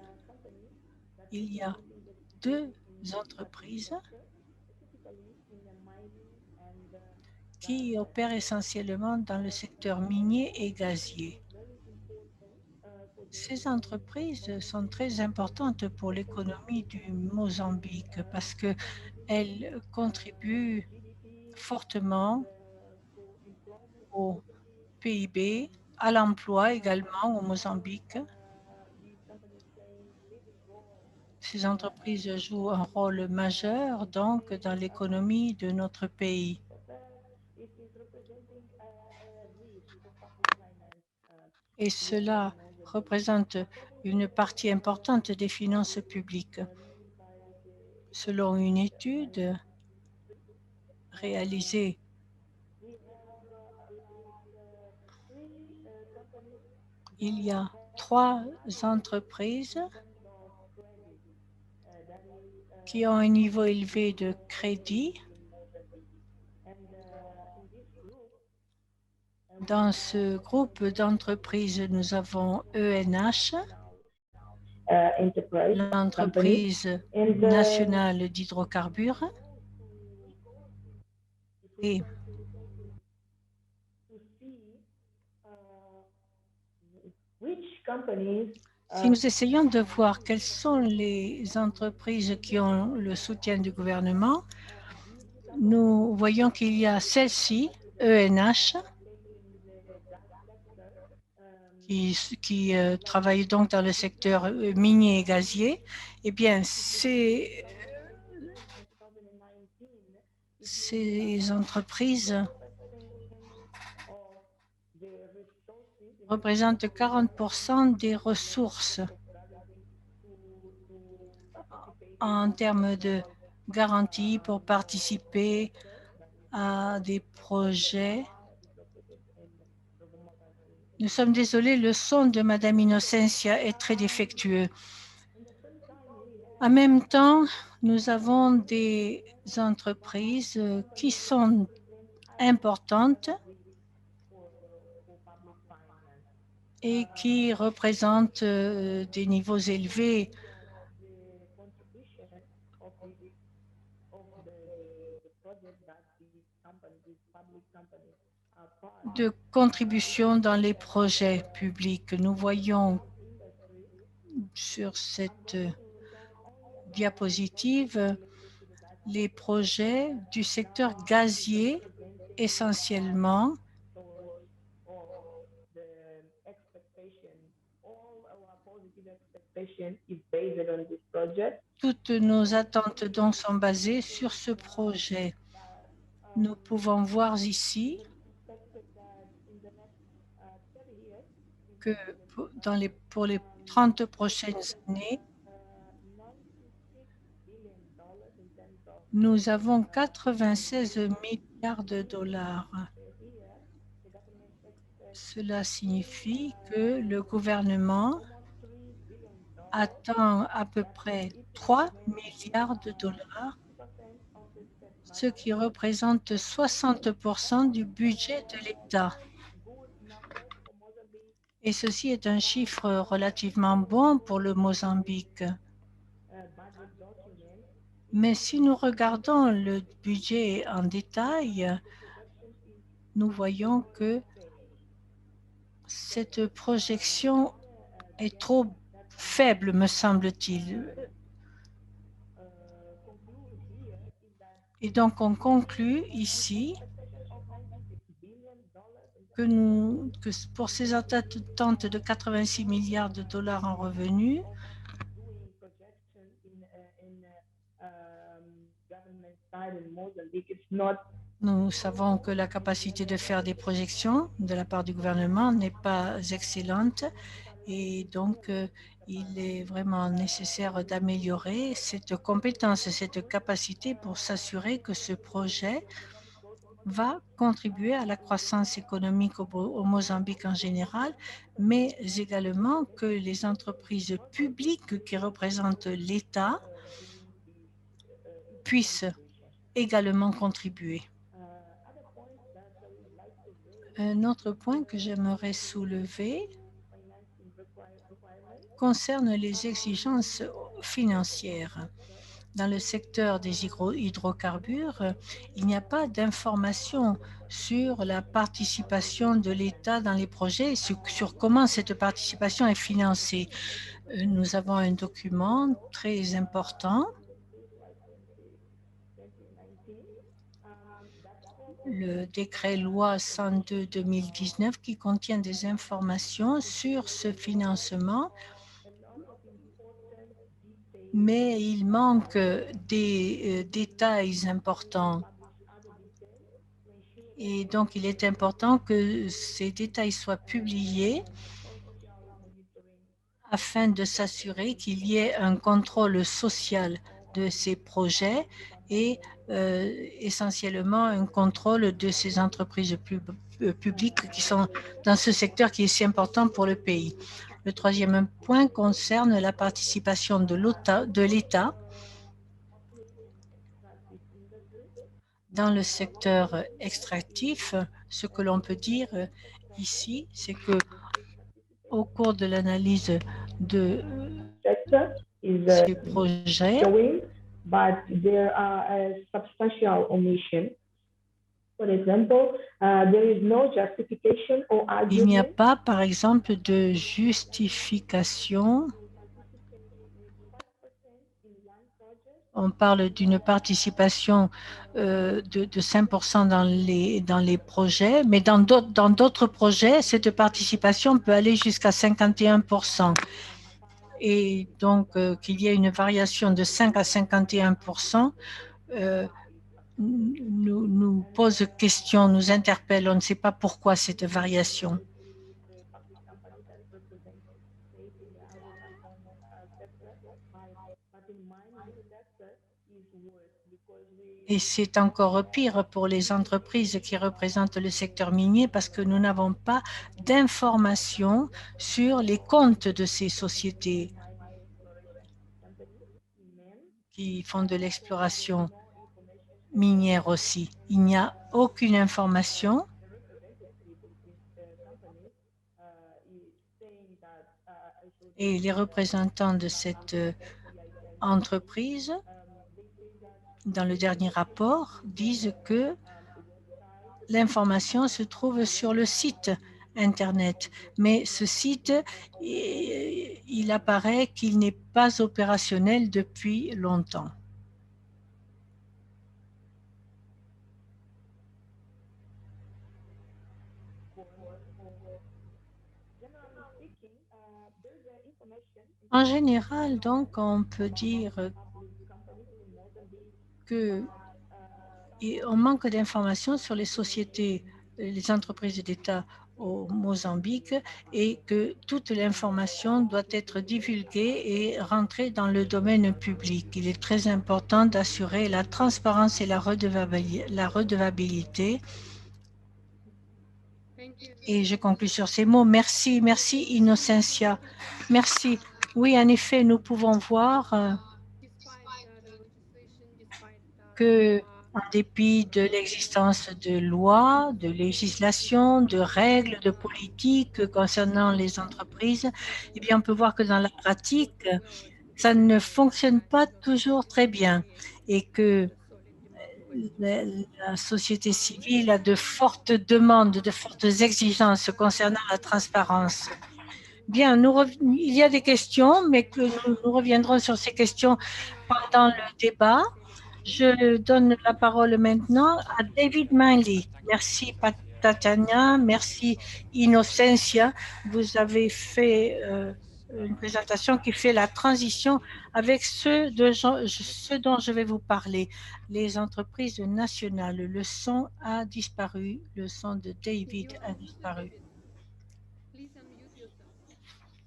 il y a 2 entreprises qui opèrent essentiellement dans le secteur minier et gazier. Ces entreprises sont très importantes pour l'économie du Mozambique parce qu'elles contribuent fortement au PIB, à l'emploi également au Mozambique. Ces entreprises jouent un rôle majeur donc dans l'économie de notre pays. Et cela représente une partie importante des finances publiques. Selon une étude réalisée il y a 3 entreprises qui ont un niveau élevé de crédit. Dans ce groupe d'entreprises, nous avons ENH l'entreprise nationale d'hydrocarbures et si nous essayons de voir quelles sont les entreprises qui ont le soutien du gouvernement, nous voyons qu'il y a celle-ci, ENH, qui travaille donc dans le secteur minier et gazier. Eh bien, ces entreprises représentent 40% des ressources en termes de garantie pour participer à des projets. Nous sommes désolés, le son de Madame Innocencia est très défectueux. En même temps, nous avons des entreprises qui sont importantes et qui représentent des niveaux élevés de contribution dans les projets publics. Nous voyons sur cette diapositive les projets du secteur gazier essentiellement. Toutes nos attentes donc sont basées sur ce projet. Nous pouvons voir ici que pour les 30 prochaines années, nous avons 96 milliards de dollars. Cela signifie que le gouvernement attend à peu près 3 milliards de dollars, ce qui représente 60% du budget de l'État. Et ceci est un chiffre relativement bon pour le Mozambique. Mais si nous regardons le budget en détail, nous voyons que cette projection est trop faible, me semble-t-il. Et donc, on conclut ici que pour ces attentes de 86 milliards de dollars en revenus, nous savons que la capacité de faire des projections de la part du gouvernement n'est pas excellente et donc il est vraiment nécessaire d'améliorer cette compétence, cette capacité pour s'assurer que ce projet va contribuer à la croissance économique au Mozambique en général, mais également que les entreprises publiques qui représentent l'État puissent également contribuer. Un autre point que j'aimerais soulever concerne les exigences financières. Dans le secteur des hydrocarbures, il n'y a pas d'information sur la participation de l'État dans les projets, sur comment cette participation est financée. Nous avons un document très important, le décret loi 102-2019, qui contient des informations sur ce financement, mais il manque des détails importants. Et donc, il est important que ces détails soient publiés afin de s'assurer qu'il y ait un contrôle social de ces projets et essentiellement un contrôle de ces entreprises publiques qui sont dans ce secteur qui est si important pour le pays. Le troisième point concerne la participation de l'État dans le secteur extractif. Ce que l'on peut dire ici, c'est que au cours de l'analyse de Ces projets, il n'y a pas, par exemple, de justification. On parle d'une participation de 5% dans les projets, mais dans d'autres projets, cette participation peut aller jusqu'à 51%. Et donc, qu'il y ait une variation de 5 à 51%, nous pose question, nous interpelle. On ne sait pas pourquoi cette variation. Et c'est encore pire pour les entreprises qui représentent le secteur minier parce que nous n'avons pas d'informations sur les comptes de ces sociétés qui font de l'exploration minière aussi. Il n'y a aucune information. Et les représentants de cette entreprise, dans le dernier rapport, disent que l'information se trouve sur le site Internet. Mais ce site, il apparaît qu'il n'est pas opérationnel depuis longtemps. En général, donc, on peut dire qu'on manque d'informations sur les sociétés, les entreprises d'État au Mozambique et que toute l'information doit être divulguée et rentrer dans le domaine public. Il est très important d'assurer la transparence et la redevabilité. Et je conclus sur ces mots. Merci, merci Innocentia. Merci. Oui, en effet, nous pouvons voir que, en dépit de l'existence de lois, de législations, de règles, de politiques concernant les entreprises, eh bien, on peut voir que dans la pratique, ça ne fonctionne pas toujours très bien et que la société civile a de fortes demandes, de fortes exigences concernant la transparence. Bien, il y a des questions, mais que nous reviendrons sur ces questions pendant le débat. Je donne la parole maintenant à David Manley. Merci Tatiana, merci Innocentia. Vous avez fait une présentation qui fait la transition avec ce dont je vais vous parler. Les entreprises nationales. Le son a disparu. Le son de David a disparu.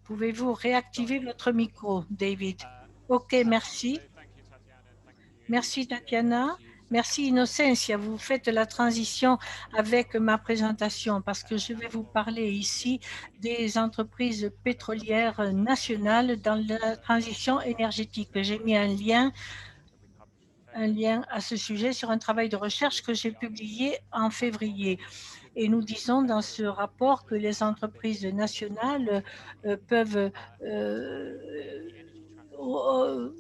Pouvez-vous réactiver votre micro, David? OK, merci. Merci, Tatiana. Merci, Innocentia. Vous faites la transition avec ma présentation parce que je vais vous parler ici des entreprises pétrolières nationales dans la transition énergétique. J'ai mis un lien à ce sujet sur un travail de recherche que j'ai publié en février. Et nous disons dans ce rapport que les entreprises nationales peuvent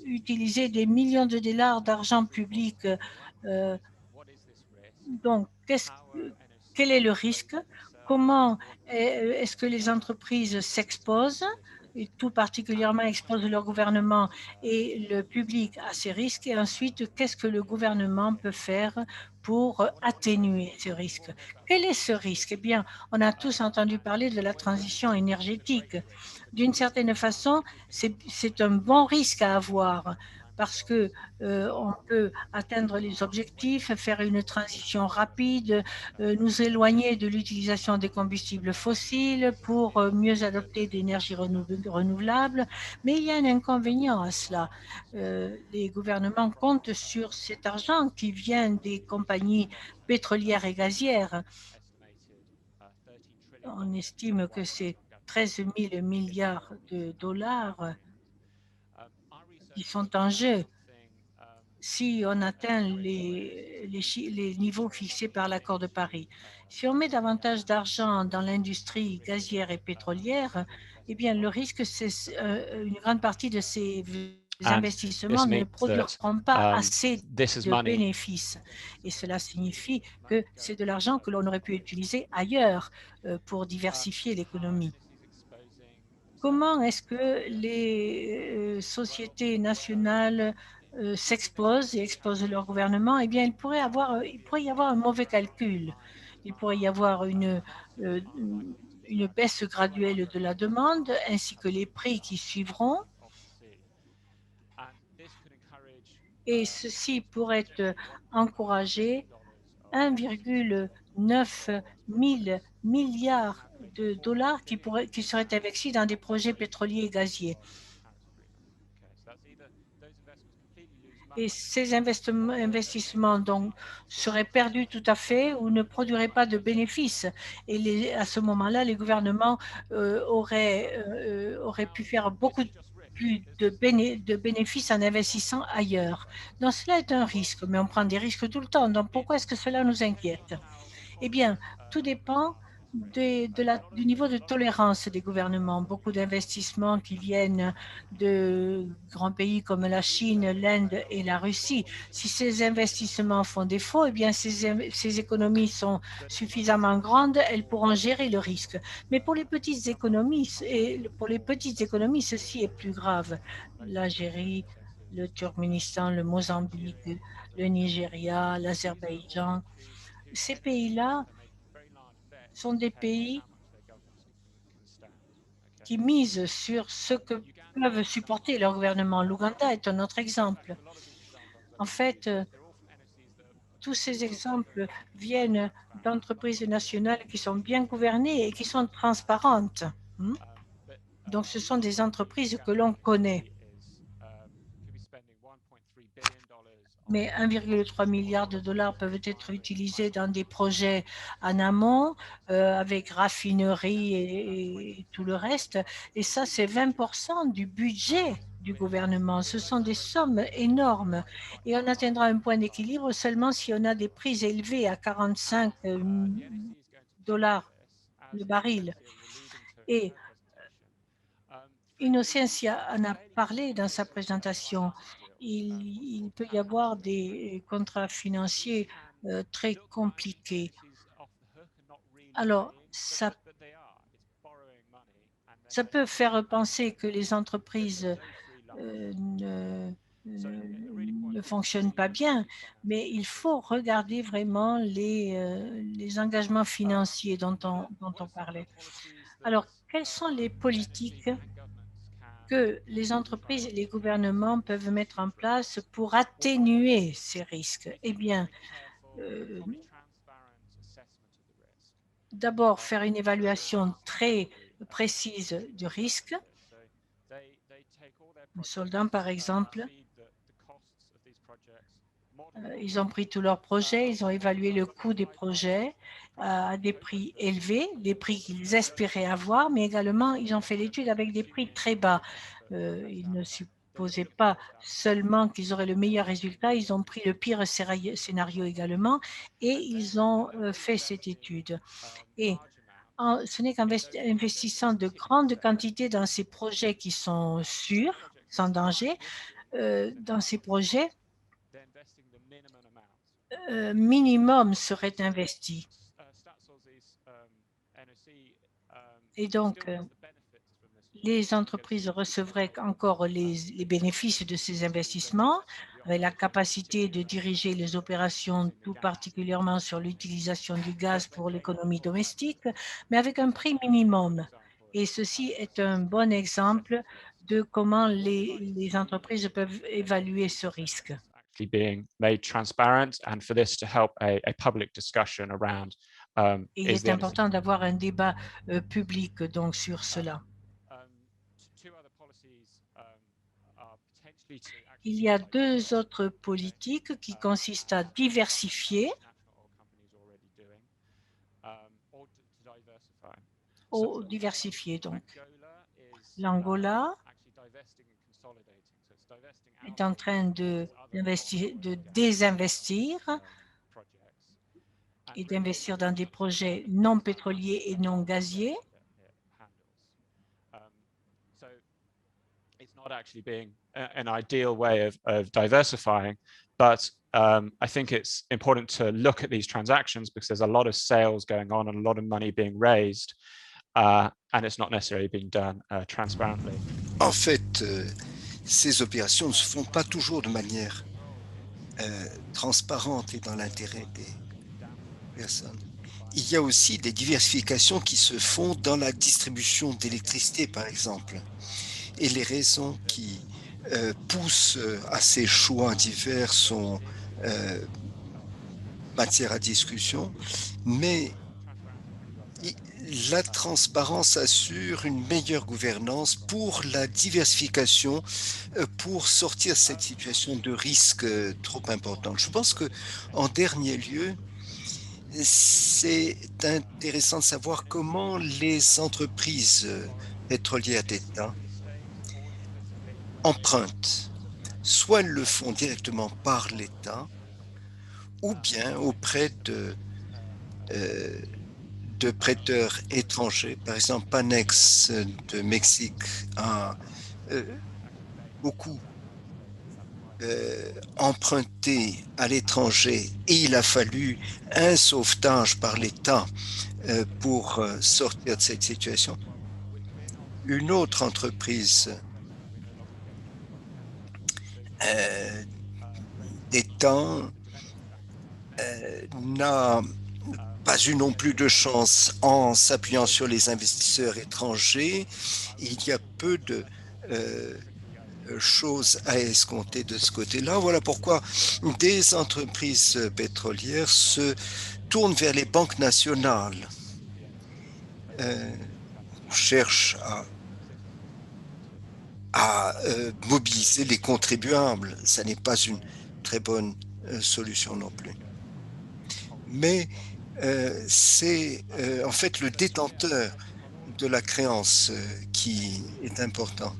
utiliser des millions de dollars d'argent public. Donc, quel est le risque? Comment est-ce que les entreprises s'exposent, et tout particulièrement exposent leur gouvernement et le public à ces risques? Et ensuite, qu'est-ce que le gouvernement peut faire pour atténuer ce risque? Quel est ce risque? Eh bien, on a tous entendu parler de la transition énergétique. D'une certaine façon, c'est un bon risque à avoir parce que on peut atteindre les objectifs, faire une transition rapide, nous éloigner de l'utilisation des combustibles fossiles pour mieux adopter d'énergies renouvelables. Mais il y a un inconvénient à cela. Les gouvernements comptent sur cet argent qui vient des compagnies pétrolières et gazières. On estime que c'est 13 000 milliards de dollars qui sont en jeu. si on atteint les niveaux fixés par l'accord de Paris. Si on met davantage d'argent dans l'industrie gazière et pétrolière, eh bien, le risque, c'est une grande partie de ces And investissements this ne means that produiront pas assez this is de money. bénéfices. Et cela signifie que c'est de l'argent que l'on aurait pu utiliser ailleurs pour diversifier l'économie. Comment est-ce que les sociétés nationales s'exposent et exposent leur gouvernement? Eh bien, il pourrait y avoir un mauvais calcul. Il pourrait y avoir une baisse graduelle de la demande ainsi que les prix qui suivront. Et ceci pourrait encourager 1,9 mille milliards de dollars qui seraient investis dans des projets pétroliers et gaziers. Et ces investissements donc, seraient perdus tout à fait ou ne produiraient pas de bénéfices. Et à ce moment-là, les gouvernements auraient pu faire beaucoup plus de bénéfices en investissant ailleurs. Donc cela est un risque, mais on prend des risques tout le temps. Donc pourquoi est-ce que cela nous inquiète? Eh bien, tout dépend du niveau de tolérance des gouvernements. Beaucoup d'investissements qui viennent de grands pays comme la Chine, l'Inde et la Russie. Si ces investissements font défaut, eh bien, ces économies sont suffisamment grandes, elles pourront gérer le risque. Mais pour les petites économies, ceci est plus grave. L'Algérie, le Turkménistan, le Mozambique, le Nigeria, l'Azerbaïdjan, ces pays-là sont des pays qui misent sur ce que peuvent supporter leur gouvernement. L'Ouganda est un autre exemple. En fait, tous ces exemples viennent d'entreprises nationales qui sont bien gouvernées et qui sont transparentes. Donc, ce sont des entreprises que l'on connaît. Mais 1,3 milliard de dollars peuvent être utilisés dans des projets en amont, avec raffinerie et tout le reste. Et ça, c'est 20% du budget du gouvernement. Ce sont des sommes énormes. Et on atteindra un point d'équilibre seulement si on a des prix élevés à 45 dollars le baril. Et Innocencia en a parlé dans sa présentation. Il peut y avoir des contrats financiers très compliqués. Alors, ça peut faire penser que les entreprises ne fonctionnent pas bien, mais il faut regarder vraiment les engagements financiers dont on parlait. Alors, quelles sont les politiques que les entreprises et les gouvernements peuvent mettre en place pour atténuer ces risques? Eh bien, d'abord, faire une évaluation très précise du risque. Les soldats, par exemple, ils ont pris tous leurs projets, ils ont évalué le coût des projets à des prix élevés, des prix qu'ils espéraient avoir, mais également, ils ont fait l'étude avec des prix très bas. Ils ne supposaient pas seulement qu'ils auraient le meilleur résultat, ils ont pris le pire scénario également et ils ont fait cette étude. Et ce n'est qu'investissant de grandes quantités dans ces projets qui sont sûrs, sans danger, dans ces projets, minimum serait investi. Et donc, les entreprises recevraient encore les bénéfices de ces investissements, avec la capacité de diriger les opérations, tout particulièrement sur l'utilisation du gaz pour l'économie domestique, mais avec un prix minimum. Et ceci est un bon exemple de comment les entreprises peuvent évaluer ce risque. Being made transparent, and for this to help a public discussion around Et il est important d'avoir un débat public donc sur cela. Il y a deux autres politiques qui consistent à diversifier donc. L'Angola est en train de désinvestir et d'investir dans des projets non pétroliers et non gaziers. It's not actually being an ideal way of diversifying, but I think it's important to look at these transactions because there's a lot of sales going on and a lot of money being raised, and it's not necessarily being done transparently. En fait, ces opérations ne se font pas toujours de manière transparente et dans l'intérêt des personnes. Il y a aussi des diversifications qui se font dans la distribution d'électricité, par exemple. Et les raisons qui poussent à ces choix divers sont matière à discussion, mais la transparence assure une meilleure gouvernance pour la diversification, pour sortir de cette situation de risque trop importante. Je pense que, en dernier lieu, c'est intéressant de savoir comment les entreprises pétrolières d'État empruntent. Soit elles le font directement par l'État, ou bien auprès de prêteurs étrangers. Par exemple, Panex de Mexique a beaucoup emprunté à l'étranger et il a fallu un sauvetage par l'État pour sortir de cette situation. Une autre entreprise d'État n'a pas eu non plus de chance en s'appuyant sur les investisseurs étrangers. Il y a peu de choses à escompter de ce côté-là. Voilà pourquoi des entreprises pétrolières se tournent vers les banques nationales, cherchent à mobiliser les contribuables. Ça n'est pas une très bonne solution non plus. Mais c'est en fait le détenteur de la créance qui est important.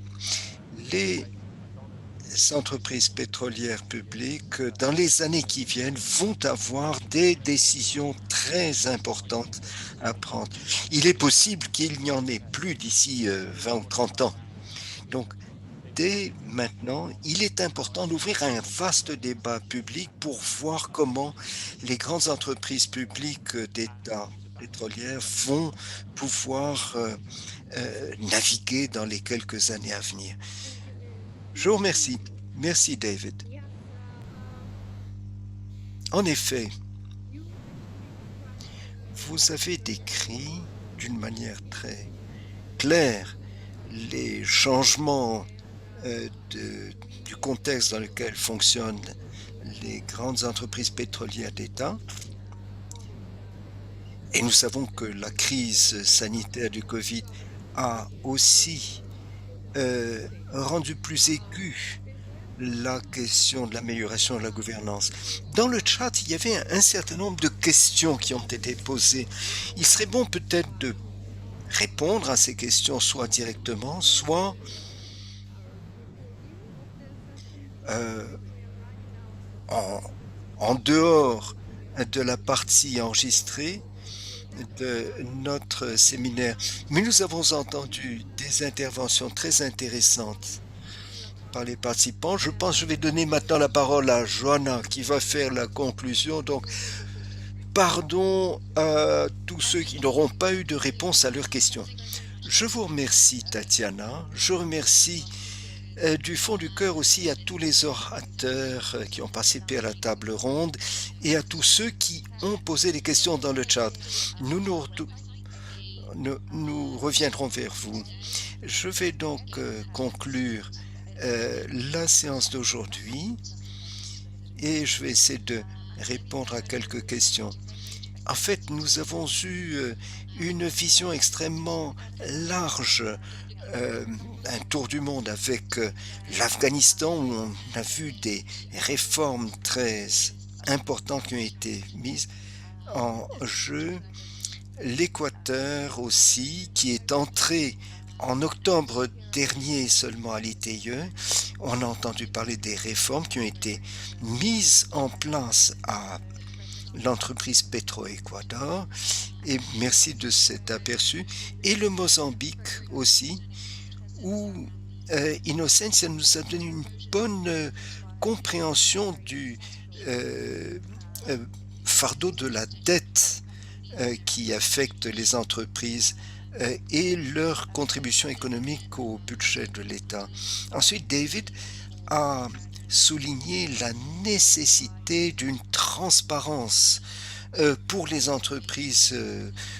Les entreprises pétrolières publiques, dans les années qui viennent, vont avoir des décisions très importantes à prendre. Il est possible qu'il n'y en ait plus d'ici 20 ou 30 ans. Donc, dès maintenant, il est important d'ouvrir un vaste débat public pour voir comment les grandes entreprises publiques d'État pétrolières vont pouvoir naviguer dans les quelques années à venir. Je vous remercie. Merci, David. En effet, vous avez décrit d'une manière très claire les changements du contexte dans lequel fonctionnent les grandes entreprises pétrolières d'État. Et nous savons que la crise sanitaire du Covid a aussi rendu plus aiguë la question de l'amélioration de la gouvernance. Dans le chat, il y avait un certain nombre de questions qui ont été posées. Il serait bon peut-être de répondre à ces questions soit directement, soit en dehors de la partie enregistrée de notre séminaire. Mais nous avons entendu des interventions très intéressantes par les participants. Je pense que je vais donner maintenant la parole à Joanna qui va faire la conclusion. Donc, pardon à tous ceux qui n'auront pas eu de réponse à leurs questions. Je vous remercie, Tatiana. Je remercie du fond du cœur aussi à tous les orateurs qui ont participé à la table ronde et à tous ceux qui ont posé des questions dans le chat. Nous reviendrons vers vous. Je vais donc conclure la séance d'aujourd'hui et je vais essayer de répondre à quelques questions. En fait, nous avons eu une vision extrêmement large, un tour du monde avec l'Afghanistan où on a vu des réformes très importantes qui ont été mises en jeu. L'Équateur aussi, qui est entré en octobre dernier seulement à l'ITIE, On a entendu parler des réformes qui ont été mises en place à l'entreprise Petro-Équateur, et merci de cet aperçu, et le Mozambique aussi, où Innocencia nous a donné une bonne compréhension du fardeau de la dette qui affecte les entreprises et leur contribution économique au budget de l'État. Ensuite, David a souligné la nécessité d'une transparence pour les entreprises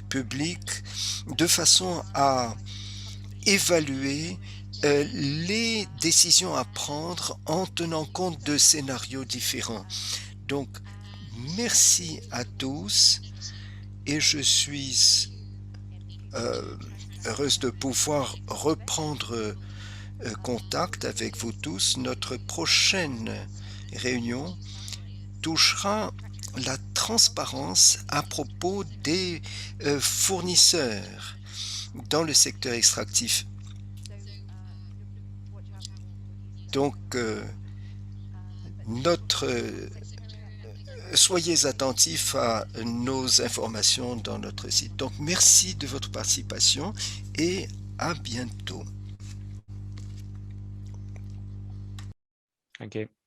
publiques de façon à évaluer les décisions à prendre en tenant compte de scénarios différents. Donc, merci à tous et je suis heureuse de pouvoir reprendre contact avec vous tous. Notre prochaine réunion touchera la transparence à propos des fournisseurs dans le secteur extractif. Donc, soyez attentifs à nos informations dans notre site. Donc, merci de votre participation et à bientôt. Thank you.